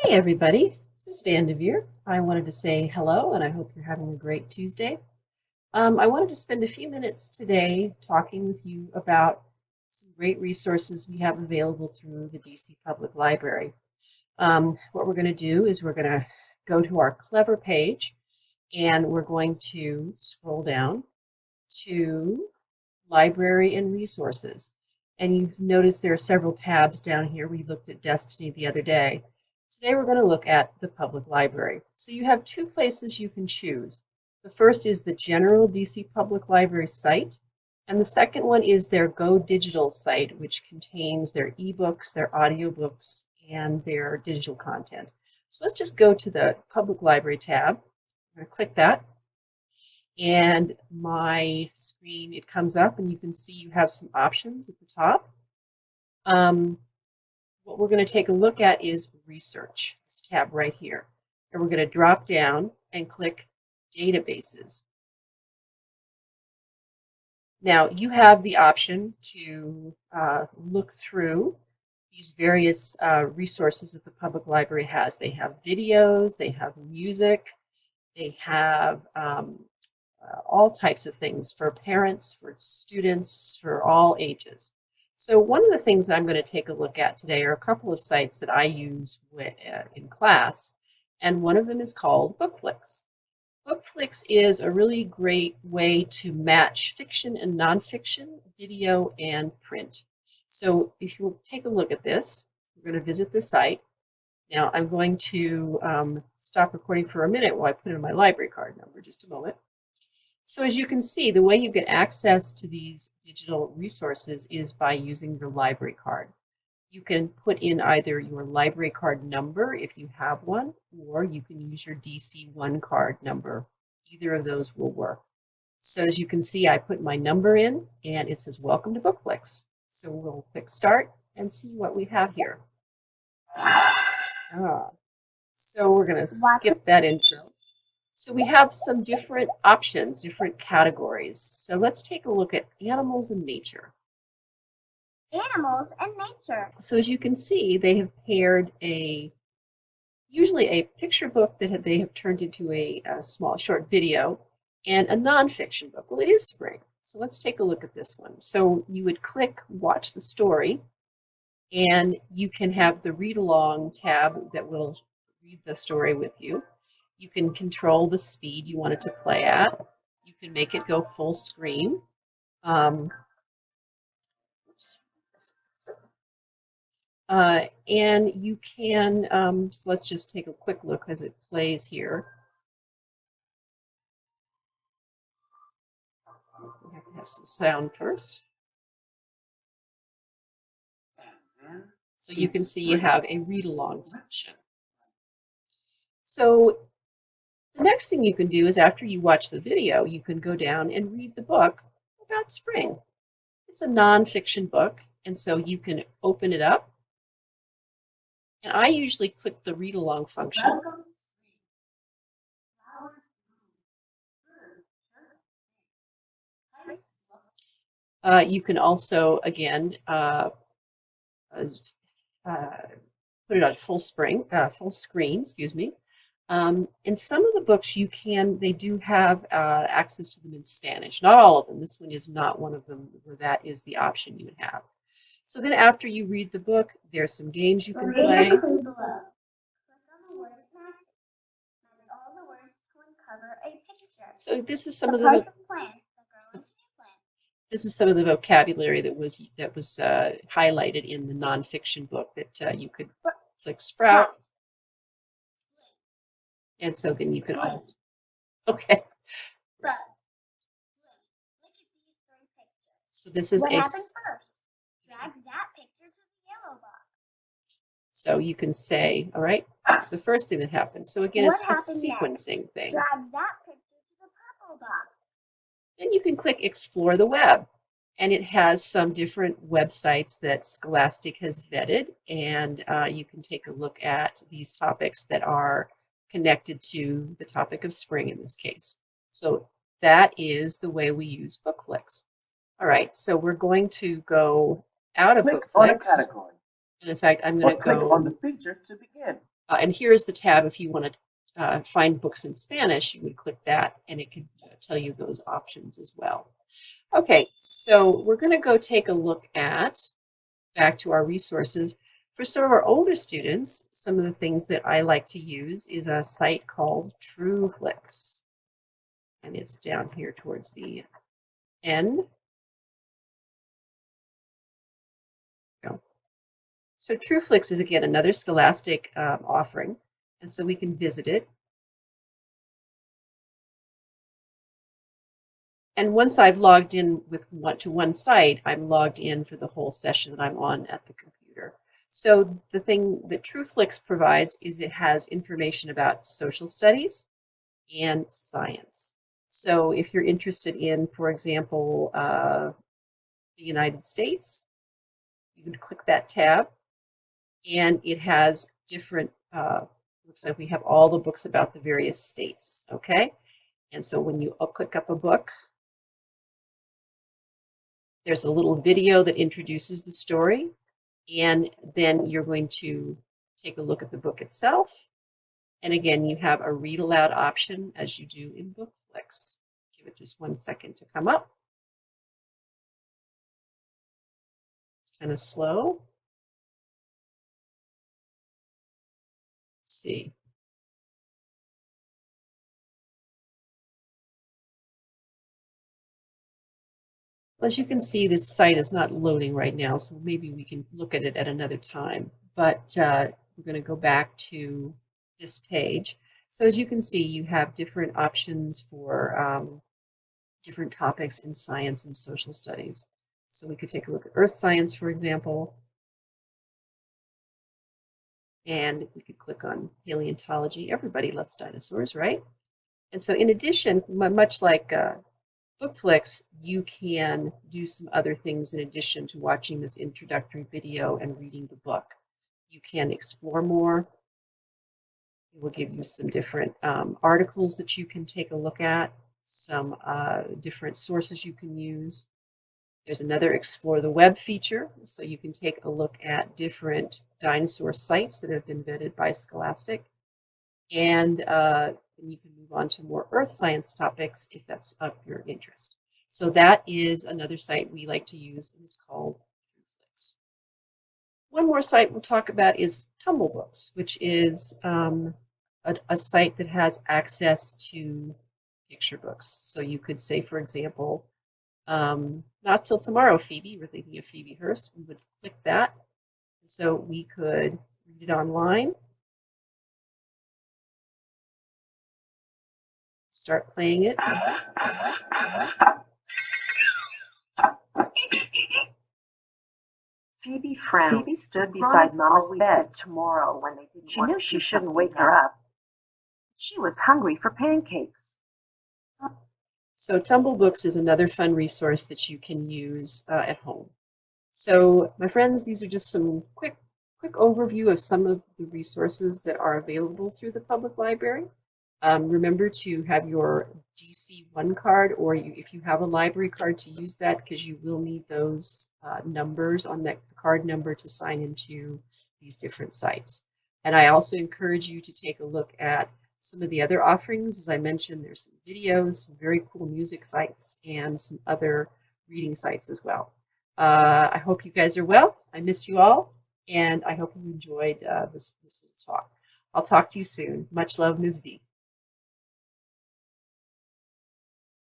Hey everybody, this is Vanderveer. I wanted to say hello and I hope you're having a great Tuesday. I wanted to spend a few minutes today talking with you about some great resources we have available through the DC Public Library. What we're going to do is we're going to go to our Clever page and we're going to scroll down to Library and Resources. And you've noticed there are several tabs down here. We looked at Destiny the other day. Today we're going to look at the public library. So you have two places you can choose. The first is the general DC Public Library site, and the second one is their Go Digital site, which contains their ebooks, their audiobooks, and their digital content. So let's just go to the Public Library tab. I'm going to click that, and my screen, it comes up, and you can see you have some options at the top. What we're going to take a look at is Research, this tab right here. And we're going to drop down and click Databases. Now, you have the option to look through these various resources that the public library has. They have videos, they have music, they have all types of things for parents, for students, for all ages. So one of the things that I'm going to take a look at today are a couple of sites that I use in class, and one of them is called Bookflix. Bookflix is a really great way to match fiction and nonfiction, video and print. So if you take a look at this, we're going to visit the site. Now I'm going to stop recording for a minute while I put in my library card number, just a moment. So as you can see, the way you get access to these digital resources is by using your library card. You can put in either your library card number if you have one, or you can use your DC1 card number. Either of those will work. So as you can see, I put my number in and it says welcome to Bookflix. So we'll click start and see what we have here. So we're going to skip that intro. So we have some different options, different categories. So let's take a look at animals and nature. Animals and nature. So as you can see, they have paired usually a picture book that they have turned into a small short video and a nonfiction book. Well, it is spring, so let's take a look at this one. So you would click watch the story, and you can have the read along tab that will read the story with you. You can control the speed you want it to play at. You can make it go full screen. And you can, so let's just take a quick look as it plays here. We have to have some sound first. So you can see you have a read-along function. So the next thing you can do is after you watch the video, you can go down and read the book about spring. It's a nonfiction book, and so you can open it up. And I usually click the read-along function. You can also, again, put it on full screen, excuse me. And some of the books they do have access to them in Spanish. Not all of them. This one is not one of them where that is the option you would have. So then after you read the book, there's some games you can play. Click on the word match. Match all the words to uncover a picture. So this is some of the This is some of the vocabulary that was highlighted in the nonfiction book that you could click Sprout, and so then you can all. Okay. So this is what happens first? Drag that picture to the yellow box. So you can say, all right, that's the first thing that happens. So again, it's a sequencing thing. Drag that picture to the purple box. Then you can click Explore the Web. And it has some different websites that Scholastic has vetted, and you can take a look at these topics that are connected to the topic of spring in this case. So that is the way we use Bookflix. All right, so we're going to go out of Bookflix. On a category. And in fact, I'm going to click go on the feature to begin. And here's the tab if you want to find books in Spanish, you would click that and it could tell you those options as well. Okay, so we're going to go take a look at, back to our resources. For some of our older students, some of the things that I like to use is a site called TrueFlix. And it's down here towards the end. So TrueFlix is, again, another Scholastic offering, and so we can visit it. And once I've logged in to one site, I'm logged in for the whole session that I'm on at the computer. So the thing that TrueFlix provides is it has information about social studies and science. So if you're interested in, for example, the United States, you can click that tab, and it has different, looks like we have all the books about the various states, okay? And so when you click up a book, there's a little video that introduces the story, and then you're going to take a look at the book itself. And again, you have a read aloud option as you do in BookFlix. Give it just 1 second to come up. It's kind of slow. Let's see. As you can see, this site is not loading right now, so maybe we can look at it at another time. But we're going to go back to this page. So as you can see, you have different options for different topics in science and social studies. So we could take a look at earth science, for example. And we could click on paleontology. Everybody loves dinosaurs, right? And so in addition, much like BookFlix, you can do some other things in addition to watching this introductory video and reading the book. You can explore more. It will give you some different articles that you can take a look at, some different sources you can use. There's another Explore the Web feature, so you can take a look at different dinosaur sites that have been vetted by Scholastic. And you can move on to more earth science topics if that's of your interest. So that is another site we like to use, and it's called TrueFlix. One more site we'll talk about is Tumblebooks, which is a site that has access to picture books. So you could say, for example, not till tomorrow, Phoebe. We're thinking of Phoebe Hearst. We would click that. So we could read it online. Start playing it. Phoebe frowned. Phoebe stood beside Mama's bed tomorrow when they didn't. She knew she shouldn't wake her up. She was hungry for pancakes. So Tumblebooks is another fun resource that you can use at home. So my friends, these are just some quick overview of some of the resources that are available through the public library. Remember to have your DC1 card, or if you have a library card, to use that, because you will need those numbers on the card number to sign into these different sites. And I also encourage you to take a look at some of the other offerings. As I mentioned, there's some videos, some very cool music sites, and some other reading sites as well. I hope you guys are well. I miss you all, and I hope you enjoyed this little talk. I'll talk to you soon. Much love, Ms. V.